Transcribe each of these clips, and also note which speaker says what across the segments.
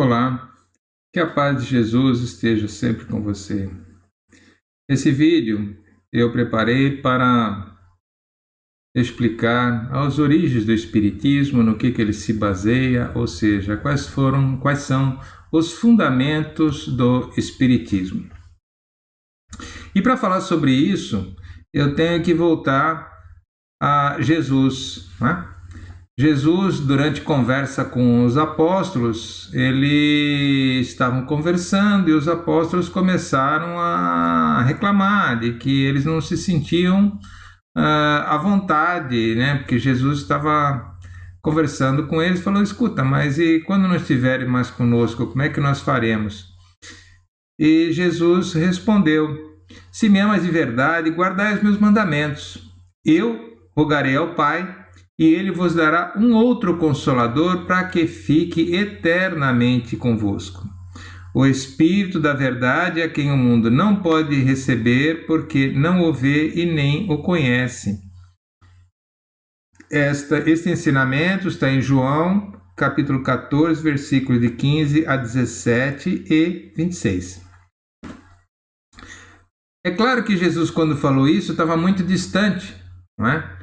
Speaker 1: Olá, que a paz de Jesus esteja sempre com você. Esse vídeo eu preparei para explicar as origens do Espiritismo, no que ele se baseia, ou seja, quais são os fundamentos do Espiritismo. E para falar sobre isso, eu tenho que voltar a Jesus, né? Jesus, durante conversa com os apóstolos, eles estavam conversando e os apóstolos começaram a reclamar de que eles não se sentiam à vontade, né? Porque Jesus estava conversando com eles e falou: escuta, mas e quando não estiverem mais conosco, como é que nós faremos? E Jesus respondeu: se me amas de verdade, guardai os meus mandamentos. Eu rogarei ao Pai, e ele vos dará um outro Consolador para que fique eternamente convosco. O Espírito da verdade, a quem o mundo não pode receber, porque não o vê e nem o conhece. Este ensinamento está em João, capítulo 14, versículos de 15 a 17 e 26. É claro que Jesus, quando falou isso, estava muito distante, não é?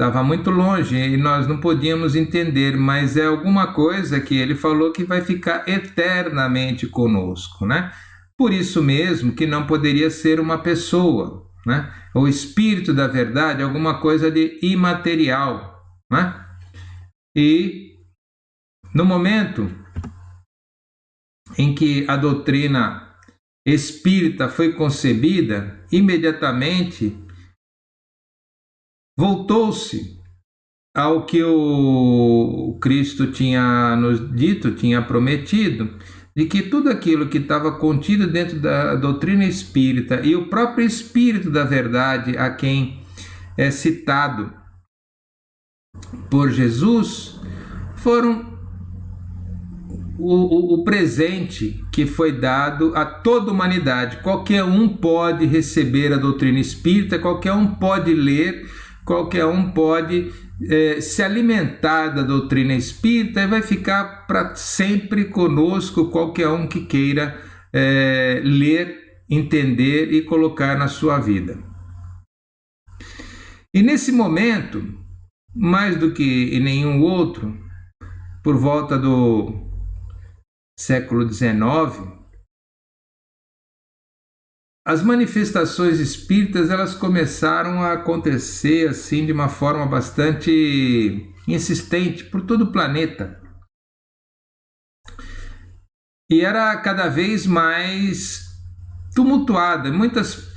Speaker 1: Estava muito longe e nós não podíamos entender, mas é alguma coisa que ele falou que vai ficar eternamente conosco, né? Por isso mesmo que não poderia ser uma pessoa, né? O Espírito da verdade é alguma coisa de imaterial, né? E no momento em que a doutrina espírita foi concebida, imediatamente voltou-se ao que o Cristo tinha nos dito, tinha prometido, de que tudo aquilo que estava contido dentro da doutrina espírita e o próprio Espírito da verdade, a quem é citado por Jesus, foram o presente que foi dado a toda a humanidade. Qualquer um pode receber a doutrina espírita, qualquer um pode ler, qualquer um pode se alimentar da doutrina espírita e vai ficar para sempre conosco, qualquer um que queira ler, entender e colocar na sua vida. E nesse momento, mais do que em nenhum outro, por volta do século XIX, as manifestações espíritas elas começaram a acontecer assim de uma forma bastante insistente por todo o planeta. E era cada vez mais tumultuada. Muitas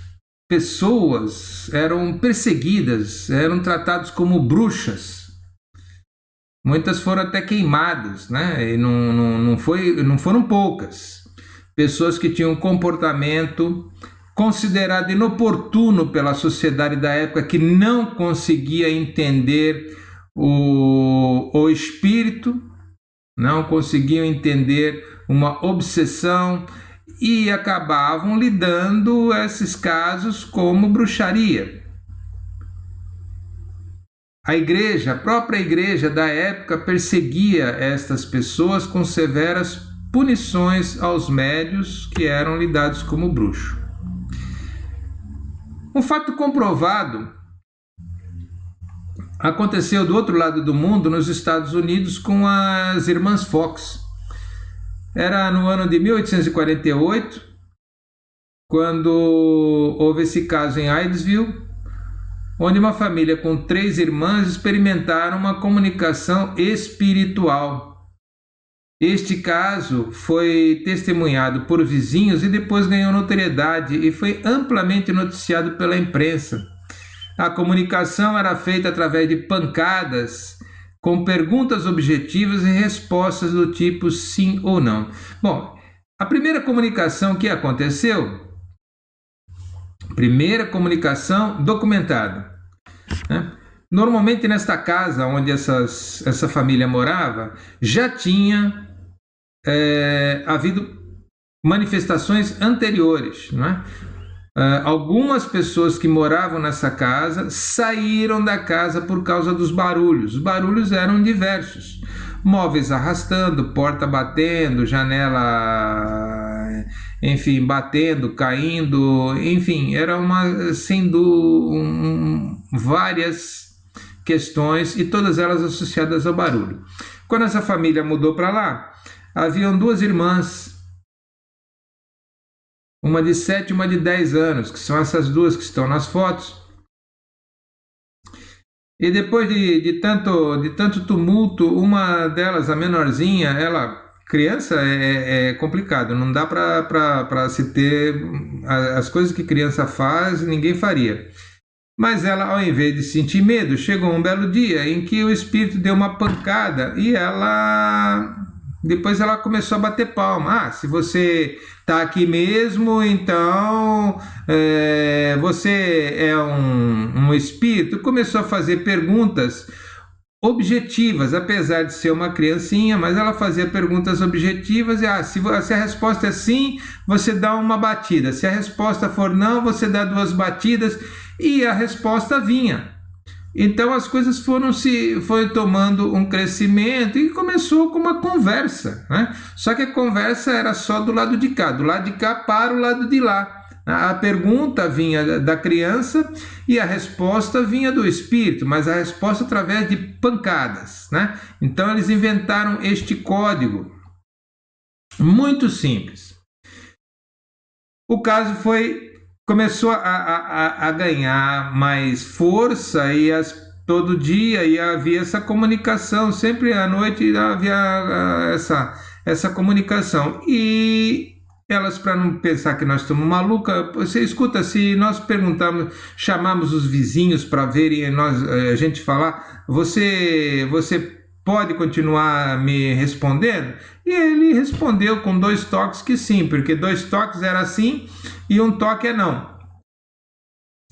Speaker 1: pessoas eram perseguidas, eram tratadas como bruxas. Muitas foram até queimadas, né? E não foram poucas. Pessoas que tinham um comportamento considerado inoportuno pela sociedade da época, que não conseguia entender o espírito, não conseguiam entender uma obsessão e acabavam lidando esses casos como bruxaria. A própria igreja da época perseguia estas pessoas com severas punições aos médios que eram lidados como bruxo. Um fato comprovado aconteceu do outro lado do mundo, nos Estados Unidos, com as irmãs Fox. Era no ano de 1848, quando houve esse caso em Hydesville, onde uma família com 3 irmãs experimentaram uma comunicação espiritual. Este caso foi testemunhado por vizinhos e depois ganhou notoriedade e foi amplamente noticiado pela imprensa. A comunicação era feita através de pancadas, com perguntas objetivas e respostas do tipo sim ou não. Bom, a primeira comunicação que aconteceu, primeira comunicação documentada, né? Normalmente nesta casa onde essa família morava, já tinha havido manifestações anteriores, né? Algumas pessoas que moravam nessa casa saíram da casa por causa dos barulhos. Os barulhos eram diversos. móveis arrastando, porta batendo, janela, enfim, batendo, caindo, enfim, era várias questões e todas elas associadas ao barulho. Quando essa família mudou para lá, haviam 2 irmãs, uma de 7 e uma de 10 anos, que são essas 2 que estão nas fotos. E depois de tanto tumulto, uma delas, a menorzinha, criança é complicado, não dá para se ter as coisas que criança faz, ninguém faria. Mas ela, ao invés de sentir medo, chegou um belo dia em que o espírito deu uma pancada e depois ela começou a bater palma. Se você está aqui mesmo, então você é um espírito. Começou a fazer perguntas objetivas, apesar de ser uma criancinha, mas ela fazia perguntas objetivas e se a resposta é sim, você dá uma batida. Se a resposta for não, você dá 2 batidas e a resposta vinha. Então as coisas foi tomando um crescimento e começou com uma conversa, né? Só que a conversa era só do lado de cá para o lado de lá. A pergunta vinha da criança e a resposta vinha do espírito, mas a resposta através de pancadas, né? Então eles inventaram este código muito simples. O caso começou a ganhar mais força e todo dia havia essa comunicação, sempre à noite havia essa comunicação. E elas, para não pensar que nós estamos malucas, você escuta, se nós chamamos os vizinhos para verem a gente falar, você pode continuar me respondendo? E ele respondeu com 2 toques que sim, porque 2 toques era sim e 1 toque é não.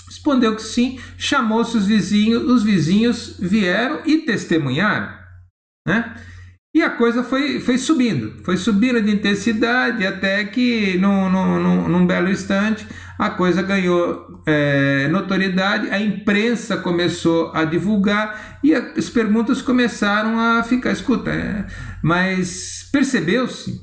Speaker 1: Respondeu que sim, chamou-se os vizinhos vieram e testemunharam, né? E a coisa foi subindo de intensidade até que num belo instante a coisa ganhou notoriedade, a imprensa começou a divulgar e as perguntas começaram a ficar, mas percebeu-se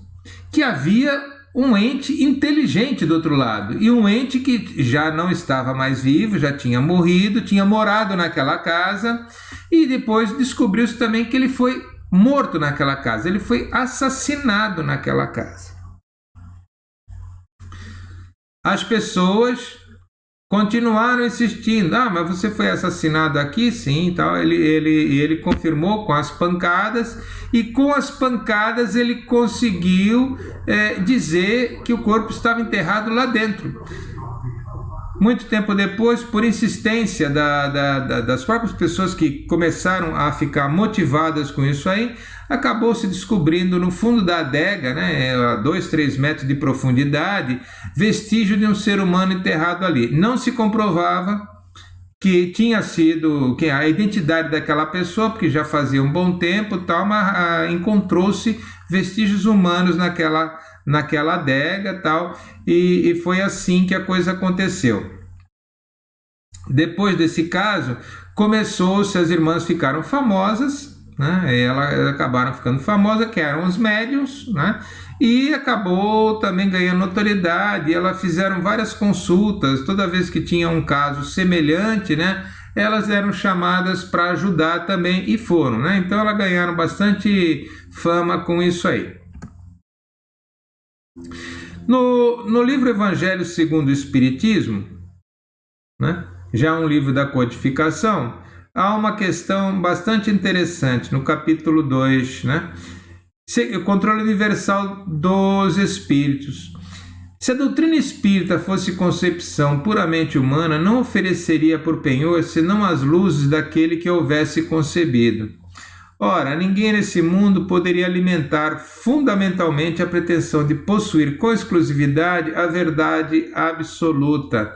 Speaker 1: que havia um ente inteligente do outro lado, e um ente que já não estava mais vivo, já tinha morrido, tinha morado naquela casa, e depois descobriu-se também que ele foi morto naquela casa, ele foi assassinado naquela casa. As pessoas continuaram insistindo, mas você foi assassinado aqui? Sim, tal. Ele confirmou com as pancadas, e com as pancadas ele conseguiu dizer que o corpo estava enterrado lá dentro. Muito tempo depois, por insistência das próprias pessoas que começaram a ficar motivadas com isso aí, acabou se descobrindo no fundo da adega, né, a 2-3 metros de profundidade, vestígio de um ser humano enterrado ali. Não se comprovava que tinha sido a identidade daquela pessoa, porque já fazia um bom tempo, mas encontrou-se vestígios humanos naquela adega, e foi assim que a coisa aconteceu. Depois desse caso, as irmãs ficaram famosas, né? Elas acabaram ficando famosas, que eram os médiuns, né? E acabou também ganhando notoriedade. Elas fizeram várias consultas, toda vez que tinha um caso semelhante, né? Elas eram chamadas para ajudar também, e foram, né? Então elas ganharam bastante fama com isso aí. No livro Evangelho segundo o Espiritismo, né, já um livro da codificação, há uma questão bastante interessante no capítulo 2, né? O controle universal dos espíritos. Se a doutrina espírita fosse concepção puramente humana, não ofereceria por penhor senão as luzes daquele que houvesse concebido. Ora, ninguém nesse mundo poderia alimentar fundamentalmente a pretensão de possuir com exclusividade a verdade absoluta.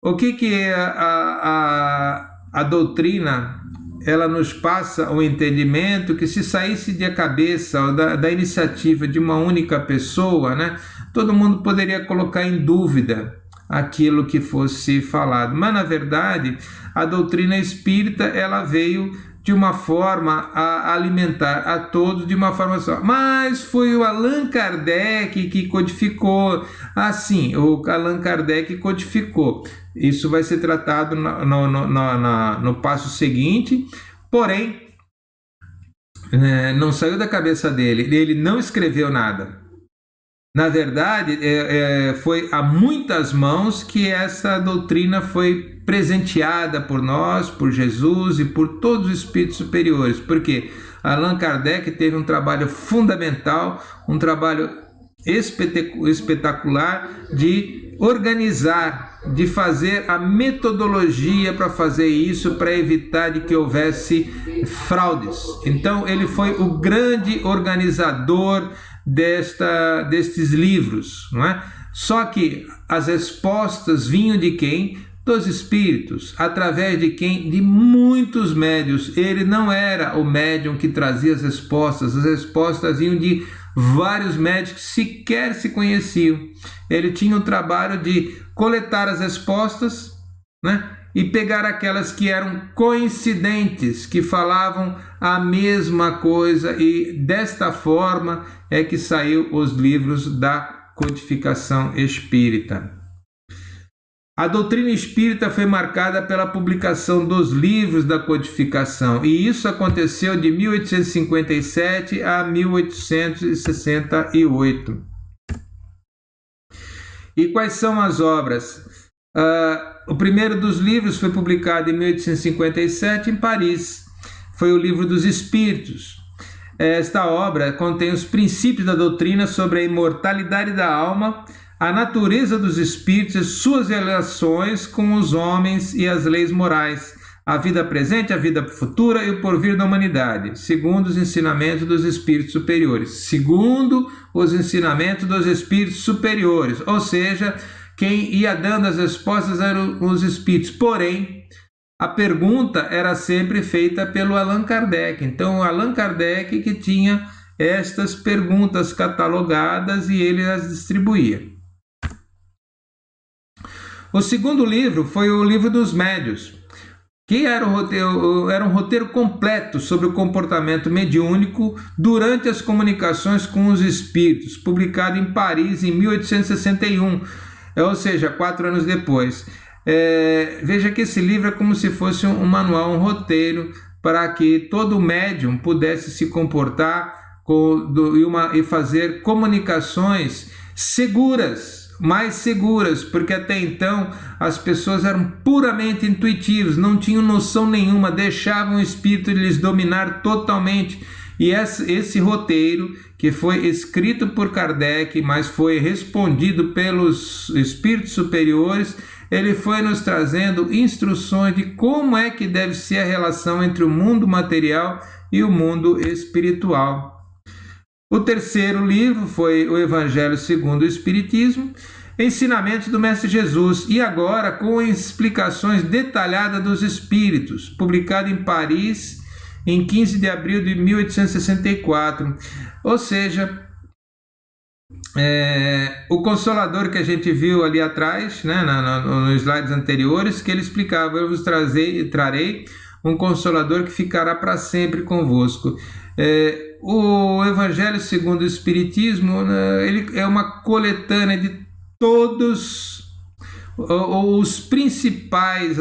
Speaker 1: O que é a doutrina? Ela nos passa o entendimento que, se saísse da cabeça da iniciativa de uma única pessoa, né, todo mundo poderia colocar em dúvida aquilo que fosse falado. Mas, na verdade, a doutrina espírita ela veio de uma forma a alimentar a todos de uma forma só. Mas foi o Allan Kardec que codificou. Assim, o Allan Kardec codificou. Isso vai ser tratado no passo seguinte, porém, não saiu da cabeça dele, ele não escreveu nada. Na verdade, foi a muitas mãos que essa doutrina foi presenteada por nós, por Jesus e por todos os espíritos superiores, porque Allan Kardec teve um trabalho fundamental, um trabalho espetacular de organizar, de fazer a metodologia para fazer isso, para evitar de que houvesse fraudes. Então ele foi o grande organizador destes livros, não é? Só que as respostas vinham de quem? Dos espíritos, através de quem? De muitos médiuns. Ele não era o médium que trazia as respostas vinham de vários médios que sequer se conheciam. Ele tinha o trabalho de coletar as respostas, né? E pegar aquelas que eram coincidentes, que falavam a mesma coisa, e desta forma é que saiu os livros da codificação espírita. A doutrina espírita foi marcada pela publicação dos livros da codificação, e isso aconteceu de 1857 a 1868. E quais são as obras? O primeiro dos livros foi publicado em 1857 em Paris. Foi o Livro dos Espíritos. Esta obra contém os princípios da doutrina sobre a imortalidade da alma, a natureza dos espíritos e suas relações com os homens e as leis morais, a vida presente, a vida futura e o porvir da humanidade, segundo os ensinamentos dos espíritos superiores. Segundo os ensinamentos dos espíritos superiores, ou seja, quem ia dando as respostas eram os espíritos. Porém, a pergunta era sempre feita pelo Allan Kardec. Então, o Allan Kardec que tinha estas perguntas catalogadas e ele as distribuía. O segundo livro foi o Livro dos Médiuns, que era um roteiro completo sobre o comportamento mediúnico durante as comunicações com os espíritos, publicado em Paris em 1861, ou seja, 4 anos depois. Veja que esse livro é como se fosse um manual, um roteiro, para que todo médium pudesse se comportar e fazer comunicações seguras, mais seguras, porque até então as pessoas eram puramente intuitivas, não tinham noção nenhuma, deixavam o espírito lhes dominar totalmente. E esse roteiro, que foi escrito por Kardec, mas foi respondido pelos espíritos superiores, ele foi nos trazendo instruções de como é que deve ser a relação entre o mundo material e o mundo espiritual. O terceiro livro foi o Evangelho segundo o Espiritismo, ensinamentos do Mestre Jesus, e agora com explicações detalhadas dos Espíritos, publicado em Paris em 15 de abril de 1864. Ou seja, o Consolador que a gente viu ali atrás, né, nos slides anteriores, que ele explicava: eu vos trarei um Consolador que ficará para sempre convosco. O Evangelho segundo o Espiritismo, ele é uma coletânea de todos os principais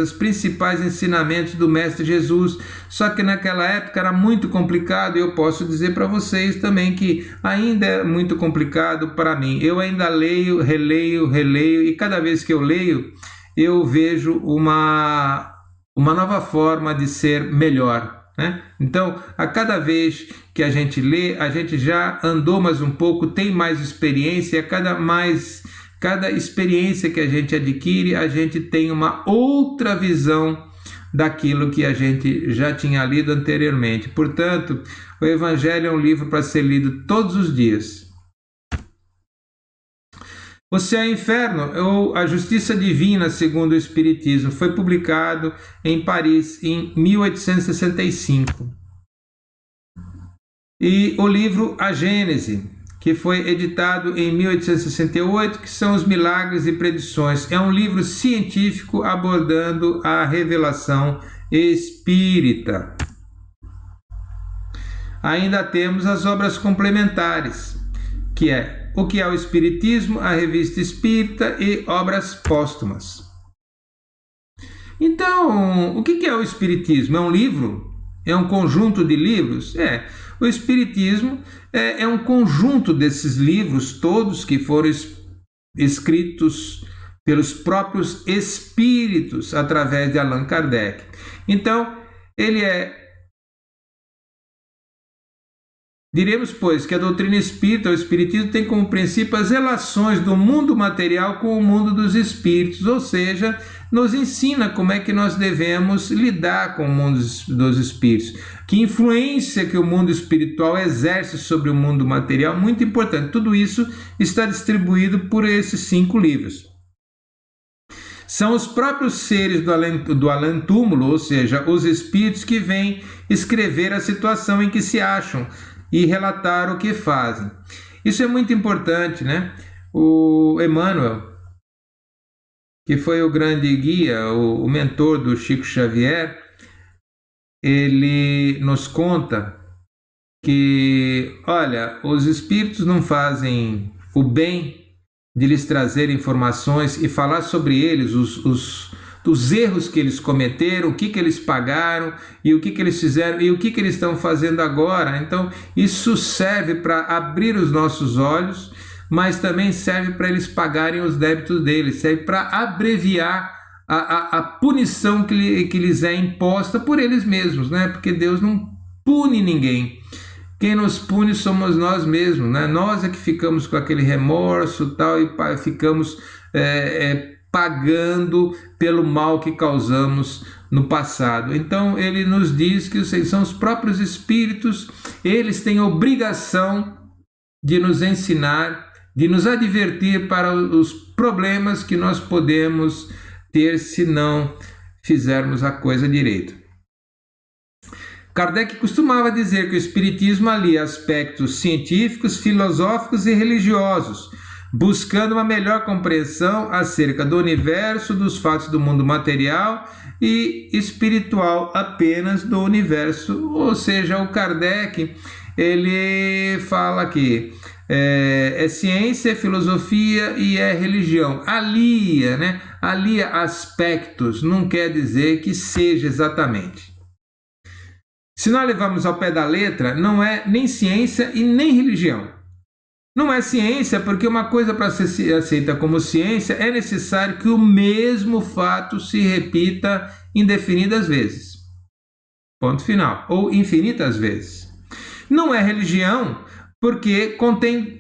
Speaker 1: ensinamentos do Mestre Jesus, só que naquela época era muito complicado, e eu posso dizer para vocês também que ainda é muito complicado para mim. Eu ainda leio, releio, e cada vez que eu leio, eu vejo uma nova forma de ser melhor, né? Então, a cada vez que a gente lê, a gente já andou mais um pouco, tem mais experiência, cada experiência que a gente adquire, a gente tem uma outra visão daquilo que a gente já tinha lido anteriormente. Portanto, o Evangelho é um livro para ser lido todos os dias. O Céu e o Inferno, ou A Justiça Divina segundo o Espiritismo, foi publicado em Paris em 1865. E o livro A Gênese, que foi editado em 1868, que são os Milagres e Predições. É um livro científico abordando a revelação espírita. ainda temos as obras complementares, que é O que é o Espiritismo, a Revista Espírita e obras póstumas. Então, o que é o Espiritismo? É um livro? É um conjunto de livros? O Espiritismo é um conjunto desses livros todos que foram escritos pelos próprios espíritos através de Allan Kardec. Então, diremos, pois, que a doutrina espírita, o espiritismo, tem como princípio as relações do mundo material com o mundo dos espíritos, ou seja, nos ensina como é que nós devemos lidar com o mundo dos espíritos, que influência que o mundo espiritual exerce sobre o mundo material, muito importante. Tudo isso está distribuído por esses 5 livros. São os próprios seres do além-túmulo, ou seja, os espíritos que vêm escrever a situação em que se acham e relatar o que fazem. Isso é muito importante, né? O Emmanuel, que foi o grande guia, o mentor do Chico Xavier, ele nos conta que, olha, os espíritos não fazem o bem de lhes trazer informações e falar sobre eles, os erros que eles cometeram, o que eles pagaram e o que eles fizeram e o que eles estão fazendo agora. Então, isso serve para abrir os nossos olhos, mas também serve para eles pagarem os débitos deles, serve para abreviar a punição que lhes é imposta por eles mesmos, né? Porque Deus não pune ninguém. Quem nos pune somos nós mesmos, né? Nós é que ficamos com aquele remorso tal, e ficamos pagando pelo mal que causamos no passado. Então ele nos diz que são os próprios espíritos, eles têm a obrigação de nos ensinar, de nos advertir para os problemas que nós podemos ter se não fizermos a coisa direito. Kardec costumava dizer que o Espiritismo alia aspectos científicos, filosóficos e religiosos, buscando uma melhor compreensão acerca do universo, dos fatos do mundo material e espiritual apenas do universo. Ou seja, o Kardec, ele fala que é ciência, é filosofia e é religião. Alia, né? Alia aspectos, não quer dizer que seja exatamente. Se nós levarmos ao pé da letra, não é nem ciência e nem religião. Não é ciência porque uma coisa para ser aceita como ciência é necessário que o mesmo fato se repita indefinidas vezes. Ponto final. Ou infinitas vezes. Não é religião porque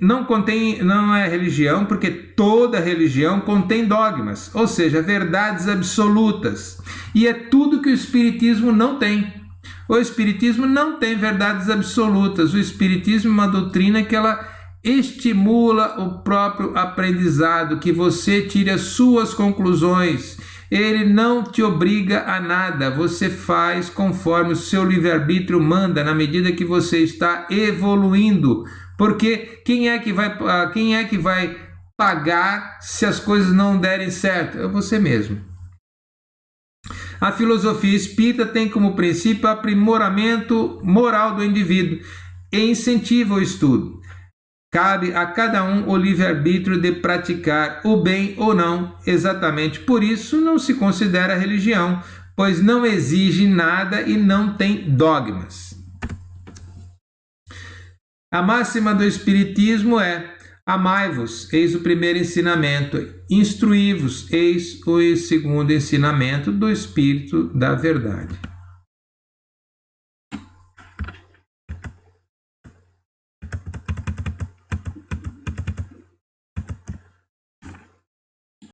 Speaker 1: não é religião porque toda religião contém dogmas, ou seja, verdades absolutas. E é tudo que o Espiritismo não tem. O Espiritismo não tem verdades absolutas. O Espiritismo é uma doutrina que ela estimula o próprio aprendizado, que você tire as suas conclusões. Ele não te obriga a nada, você faz conforme o seu livre-arbítrio manda, na medida que você está evoluindo. Porque quem é que vai pagar se as coisas não derem certo? É você mesmo. A filosofia espírita tem como princípio o aprimoramento moral do indivíduo e incentiva o estudo. Cabe a cada um o livre-arbítrio de praticar o bem ou não. Exatamente por isso não se considera religião, pois não exige nada e não tem dogmas. A máxima do Espiritismo é: amai-vos, eis o primeiro ensinamento, instruí-vos, eis o segundo ensinamento do Espírito da Verdade.